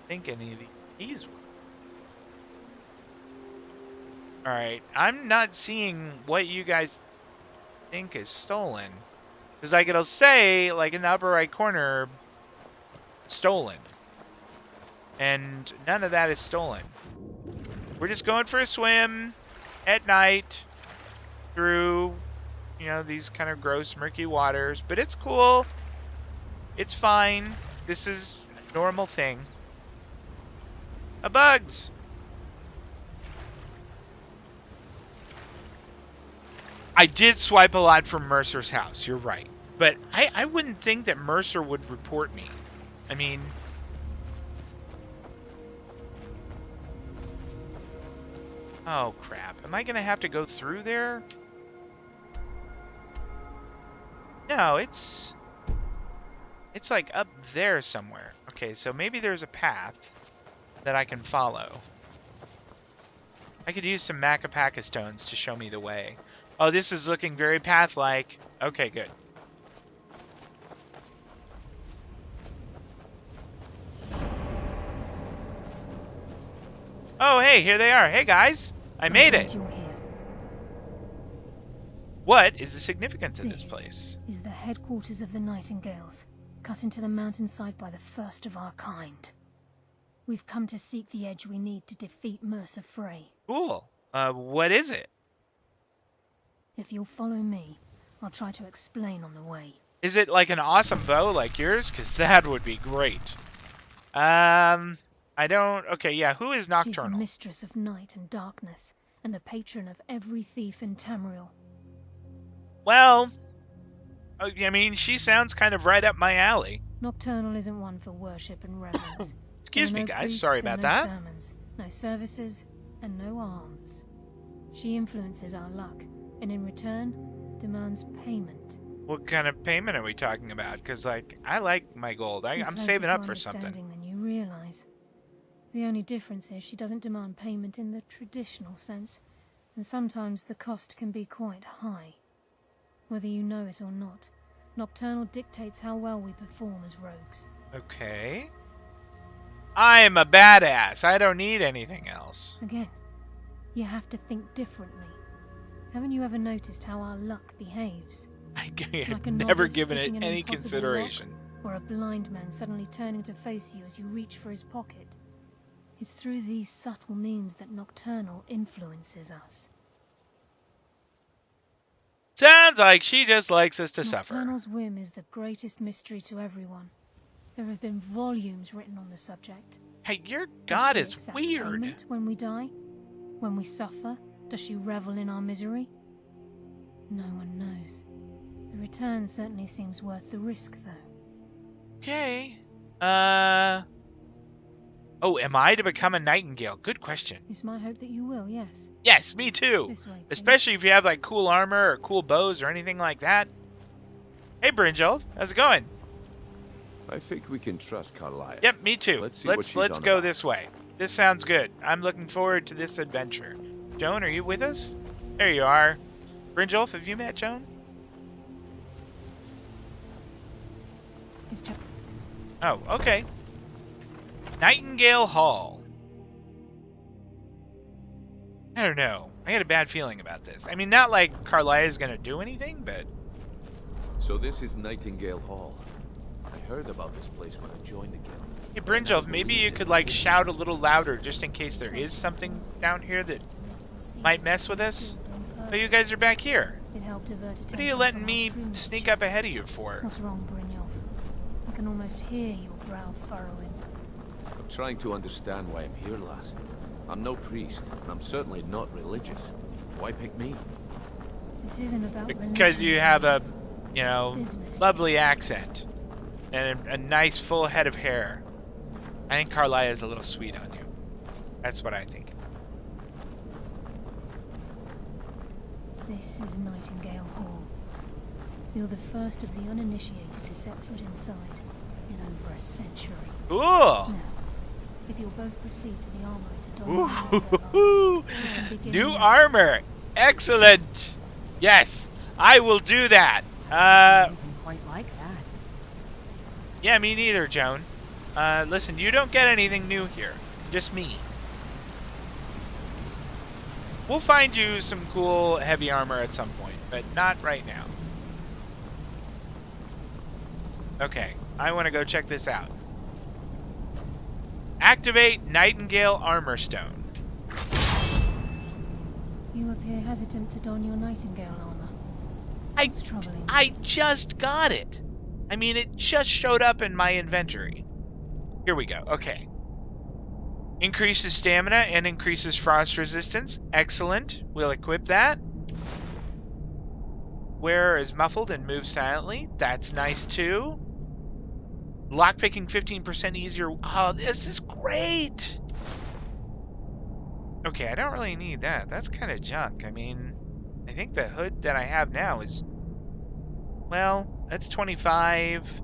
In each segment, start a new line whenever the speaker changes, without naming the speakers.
think any of these. All right, I'm not seeing what you guys think is stolen. Because like it'll say, like in the upper right corner, stolen. And none of that is stolen. We're just going for a swim at night through, you know, these kind of gross, murky waters. But it's cool. It's fine. This is a normal thing. A bugs! I did swipe a lot from Mercer's house. You're right. But I wouldn't think that Mercer would report me. I mean... Oh, crap. Am I going to have to go through there? No, it's like up there somewhere. Okay, so maybe there's a path that I can follow. I could use some Macapaka stones to show me the way. Oh, this is looking very path-like. Okay, good. Oh, hey, here they are. Hey, guys. I made it. What is the significance of this place?
This is the headquarters of the Nightingales, cut into the mountainside by the first of our kind. We've come to seek the edge we need to defeat Mercer Frey.
Cool. What is it?
If you'll follow me, I'll try to explain on the way.
Is it like an awesome bow like yours? Because that would be great. I don't... Okay, yeah, who is Nocturnal?
She's the mistress of night and darkness, and the patron of every thief in Tamriel.
Well, I mean, she sounds kind of right up my alley.
Nocturnal isn't one for worship and reverence.
Excuse me, guys. Sorry about that.
No sermons, no services, and no alms. She influences our luck, and in return, demands payment.
What kind of payment are we talking about? Because, like, I like my gold. I'm saving up for something.
Than you realize. The only difference is she doesn't demand payment in the traditional sense, and sometimes the cost can be quite high. Whether you know it or not, Nocturnal dictates how well we perform as rogues.
Okay. I am a badass. I don't need anything else.
Again, you have to think differently. Haven't you ever noticed how our luck behaves?
I have never given it any consideration.
Or a blind man suddenly turning to face you as you reach for his pocket. It's through these subtle means that Nocturnal influences us.
Sounds like she just likes us to suffer.
Nocturnal's whim is the greatest mystery to everyone. There have been volumes written on the subject.
Hey, your god is weird.
When we die? When we suffer? Does she revel in our misery? No one knows. The return certainly seems worth the risk, though.
Okay. Oh, am I to become a Nightingale? Good question.
It's my hope that you will, yes.
Yes, me too.
This way,
especially if you have like cool armor or cool bows or anything like that. Hey, Brynjolf, how's it going?
I think we can trust Carlisle.
Yep, me too. Let's go this way. This sounds good. I'm looking forward to this adventure. Joan, are you with us? There you are. Brynjolf, have you met Joan? Oh, okay. Nightingale Hall. I don't know. I got a bad feeling about this. I mean, not like Carlisle is going to do anything, but...
So this is Nightingale Hall. I heard about this place when I joined the guild.
Hey, Brynjolf, maybe you could, like, shout a little louder just in case there is something down here that might mess with us. Oh, you guys are back here. What are you letting me sneak up ahead of you for?
What's wrong, Brynjolf? I can almost hear your brow furrowing.
I'm trying to understand why I'm here, lass. I'm no priest, and I'm certainly not religious. Why pick me?
This isn't about
because you have a, you know, lovely accent and a nice full head of hair. I think Carlisle is a little sweet on you. That's what I think.
This is Nightingale Hall. You're the first of the uninitiated to set foot inside in over a century.
Cool.
Now, if you'll both proceed to the armory to don
new armor. Excellent. Yes, I will do that.
Anything quite like that.
Yeah, me neither, Joan. Listen, you don't get anything new here. Just me. We'll find you some cool heavy armor at some point, but not right now. Okay, I want to go check this out. Activate Nightingale Armor Stone.
You appear hesitant to don your Nightingale armor. What's troubling you?
I just got it. I mean, it just showed up in my inventory. Here we go. Okay. Increases stamina and increases frost resistance. Excellent. We'll equip that. Wearer is muffled and moves silently. That's nice too. Lockpicking 15% easier. Oh, this is great. Okay, I don't really need that. That's kind of junk. I mean, I think the hood that I have now is... Well, that's 25.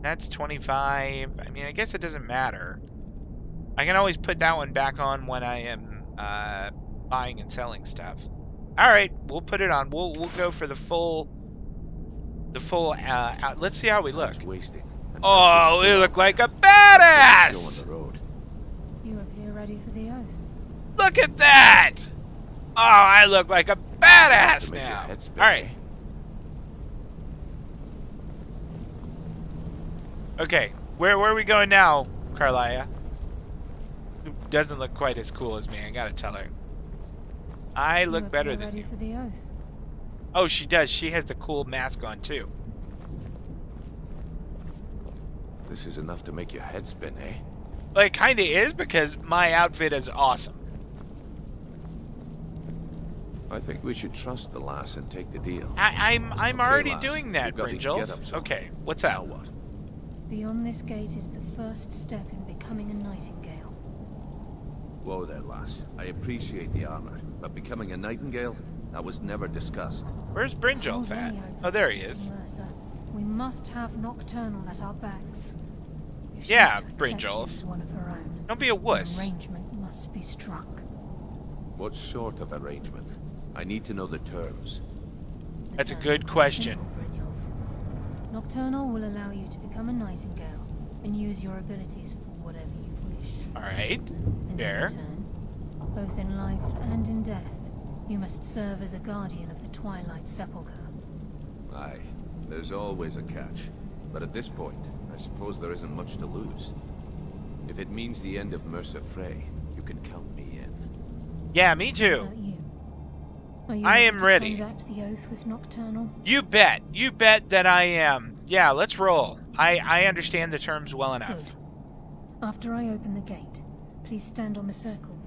That's 25. I mean, I guess it doesn't matter. I can always put that one back on when I am buying and selling stuff. All right, we'll put it on. We'll go for the full. Let's see how we look. Oh, we look like a badass.
You appear ready for the oath.
Look at that! Oh, I look like a badass now. All right. Okay, where are we going now, Carlia? Who doesn't look quite as cool as me, I gotta tell her. I look better than you.
For the oath.
Oh, she does. She has the cool mask on, too.
This is enough to make your head spin, eh?
Well, it kind of is, because my outfit is awesome.
I think we should trust the lass and take the deal.
I'm
Okay,
already
lass,
doing that,
you've got these
Brinjel.
get-ups on.
Okay, what's that?
Now what?
Beyond this gate is the first step in becoming a Nightingale.
Whoa there, lass. I appreciate the armor, but becoming a Nightingale? That was never discussed.
Where's Brinjel
Hold
at?
on, Yoda,
Oh, there he
Captain
is.
Mercer. We must have Nocturnal at our backs. If she's
Yeah,
to accept
Brinjel.
you as one of her own,
Don't be a
an
wuss.
arrangement must be struck.
What sort of arrangement? I need to know the terms.
The
That's a
terms
good
are
question.
simple, Brynjolf. Nocturnal will allow you to become a Nightingale and use your abilities for whatever you wish.
All right.
And
Fair.
in return, both in life and in death, you must serve as a guardian of the Twilight Sepulchre.
Aye, there's always a catch. But at this point, I suppose there isn't much to lose. If it means the end of Mercer Frey, you can count me in.
Yeah, me
What
too.
about you? Are you
I
ready
am
to
ready.
transact the oath with Nocturnal?
You bet. You bet that I am. Yeah, let's roll. I understand the terms well enough.
Good. After I open the gate, please stand on the circle.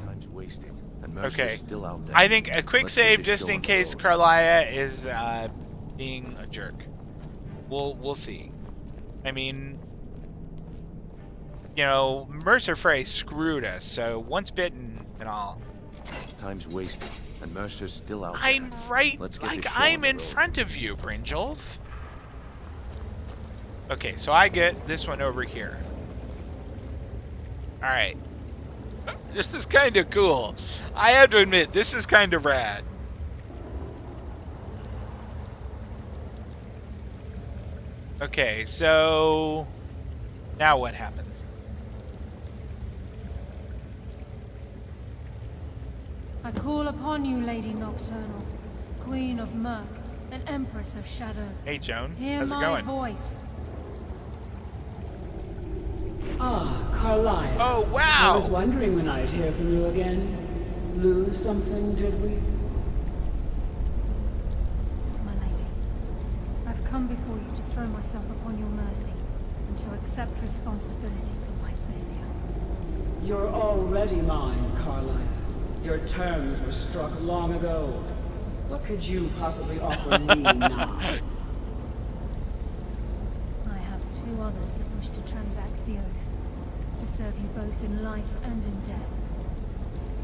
Time's wasted, and Mercer's
Okay.
still out there.
I think a quick
Let's get
save
this
just
show
in
on the
case
road.
Carlia is being a jerk. We'll see. I mean, you know, Mercer Frey screwed us, so once bitten and all.
Time's wasted, and Mercer's still out there.
I'm right,
Let's get
like
this show on
I'm
the
in
road.
front of you, Brinjolf. Okay, so I get this one over here. All right. This is kind of cool. I have to admit, this is kind of rad. Okay, so now what happens?
I call upon you, Lady Nocturnal, Queen of Murk and Empress of Shadow.
Hey, Joan.
Hear
How's it
my
going?
voice.
Ah, Carlisle.
Oh,
I was
wow!
wondering when I'd hear from you again. Lose something, did we?
My lady, I've come before you to throw myself upon your mercy and to accept responsibility for my failure.
You're already mine, Carlisle. Your terms were struck long ago. What could you possibly offer me now?
I have two others that wish to transact the oath, to serve you both in life and in death.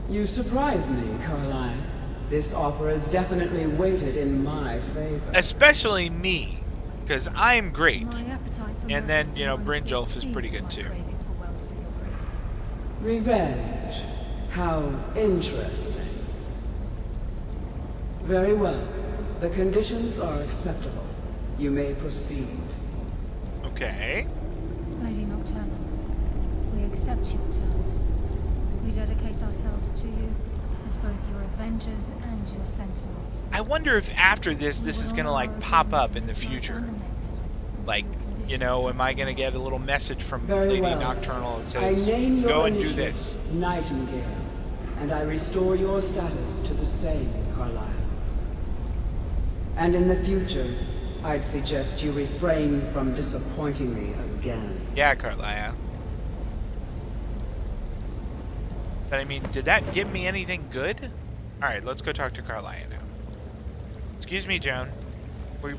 You surprise me, Carlisle. This offer is definitely weighted in my favor.
Especially me, because I'm great.
My appetite for
And
mercy's
then, you know,
demands
Brinjolf is pretty
exceeds
good
my
too.
craving for wealth, Your Grace.
Revenge. How interesting. Very well. The conditions are acceptable. You may proceed.
Okay.
Lady Nocturnal, we accept your terms. We dedicate ourselves to you as both your avengers and your sentinels.
I wonder if after this is gonna like pop up in the future. Like, you know, am I gonna get a little message from
Very
Lady
well.
Nocturnal that
I
says,
name your
go and do
initiative
this?
Nightingale, and I restore your status to the same, Carlyle. And in the future, I'd suggest you refrain from disappointing me again.
Yeah, Carlaya. But I mean, did that give me anything good? Alright, let's go talk to Carlaya now. Excuse me, Joan.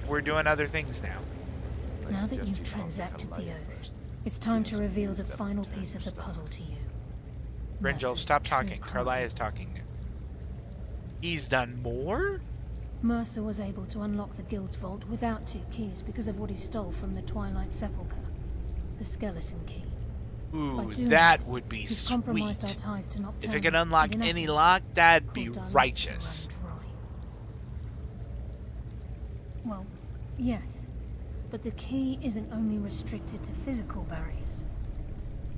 We're doing other things now.
Now that you've transacted the oath, it's time to reveal the final piece of the puzzle to you.
Brinjel,
Mercer's
stop
true
talking.
crime.
Carlaya's talking now. He's done more?
Mercer was able to unlock the Guild's vault without 2 keys because of what he stole from the Twilight Sepulchre. The skeleton key.
Ooh,
By doing
that
this,
would be
he's compromised our
sweet.
ties to Nocturnal.
If it could unlock
and in
any
essence,
lock, that'd be
caused our luck to
righteous.
run dry. Well, yes. But the key isn't only restricted to physical barriers.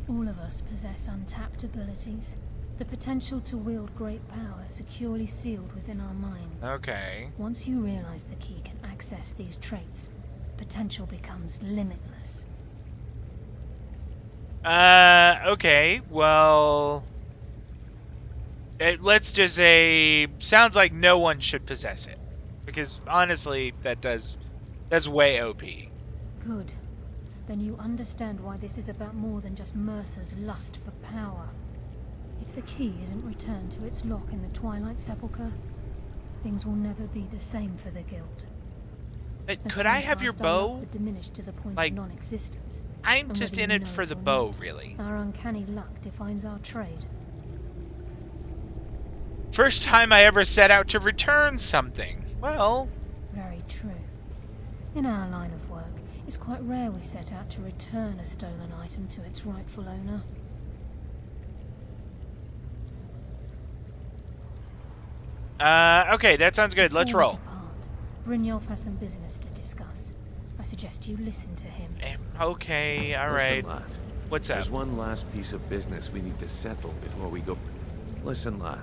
All of us possess untapped abilities. The potential to wield great power securely sealed within our minds.
Okay.
Once you realize the key can access these traits, potential becomes limitless.
Okay, well... let's just say... Sounds like no one should possess it. Because, honestly, that's way OP.
Good. Then you understand why this is about more than just Mercer's lust for power. If the key isn't returned to its lock in the Twilight Sepulchre, things will never be the same for the Guild.
But
As
could
time
I have your
passed, our luck
bow?
would diminish to the point
Like,
of non-existence.
I'm
And
just
whether
in
you
it
know
for the
or
bow,
not,
really.
Our uncanny luck defines our trade.
First time I ever set out to return something. Well,
Very true. In our line of work, it's quite rare we set out to return a stolen item to its rightful owner.
okay, that sounds good. Let's
Before we
roll.
depart, Brynjolf has some business to discuss. I suggest you listen to him.
Okay, alright.
Listen, lad.
What's up?
There's one last piece of business we need to settle before we go. Listen, lad.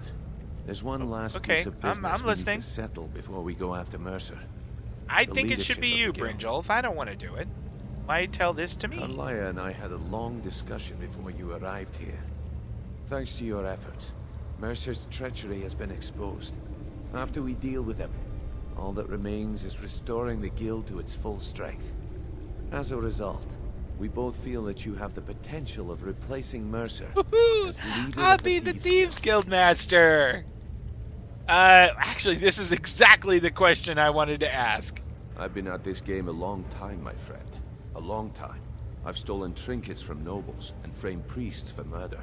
There's one last
okay,
piece of business
I'm
we
listening.
need to settle before we go after Mercer.
I
the
think it should be
leadership
you,
of the Guild.
Brynjolf. I don't want to do it. Why tell this to me?
Carlaya and I had a long discussion before you arrived here. Thanks to your efforts, Mercer's treachery has been exposed. After we deal with him, all that remains is restoring the Guild to its full strength. As a result, we both feel that you have the potential of replacing Mercer
Woohoo!
as leader
I'll
of
be the
Thieves'
Thieves Guild Master! Actually, this is exactly the question I wanted to ask.
I've been at this game a long time, my friend. A long time. I've stolen trinkets from nobles and framed priests for murder.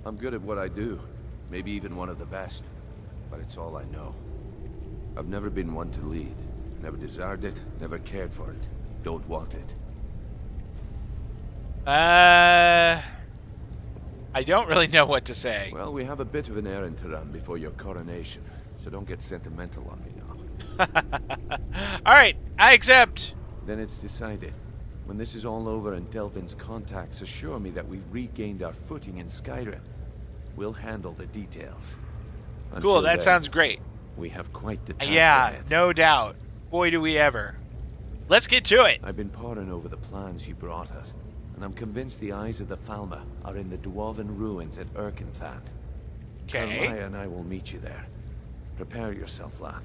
I'm good at what I do, maybe even one of the best, but it's all I know. I've never been one to lead. Never desired it, never cared for it. Don't want it.
I don't really know what to say.
Well, we have a bit of an errand to run before your coronation, so don't get sentimental on me now.
Alright, I accept.
Then it's decided. When this is all over and Delvin's contacts assure me that we've regained our footing in Skyrim, we'll handle the details.
Cool,
Until
that
then,
sounds great.
We have quite the task
Yeah,
ahead.
no doubt. Boy, do we ever. Let's get to it.
I've been poring over the plans you brought us, and I'm convinced the eyes of the Falmer are in the Dwarven ruins at Erkenthand.
Okay.
Carlaya and I will meet you there. Prepare yourself, lad.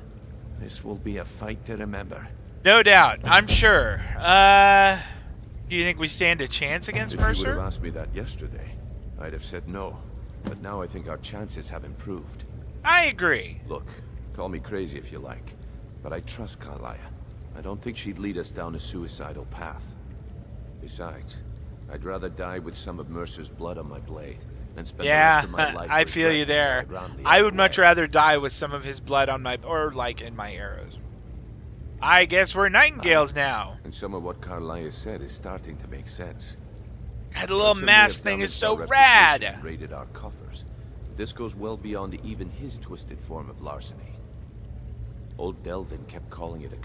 This will be a fight to remember.
No doubt, I'm sure. Do you think we stand a chance against
If you would
Mercer?
have asked me that yesterday, I'd have said no. But now I think our chances have improved.
I agree.
Look, call me crazy if you like, but I trust Carlaya. I don't think she'd lead us down a suicidal path. Besides, I'd rather die with some of Mercer's blood on my blade than spend the
Yeah,
rest of my life
I feel you
regretting
there.
that I ran the
I
other
would much
way.
rather die with some of his blood on my, or like in my arrows. I guess we're nightingales now.
And some of what Carlaya said is starting to make sense.
And the little
Mercer may
mask
have
thing is
damaged
so
our reputation
rad.
and raided our coffers. This goes well beyond even his twisted form of larceny. Old Delvin kept calling it a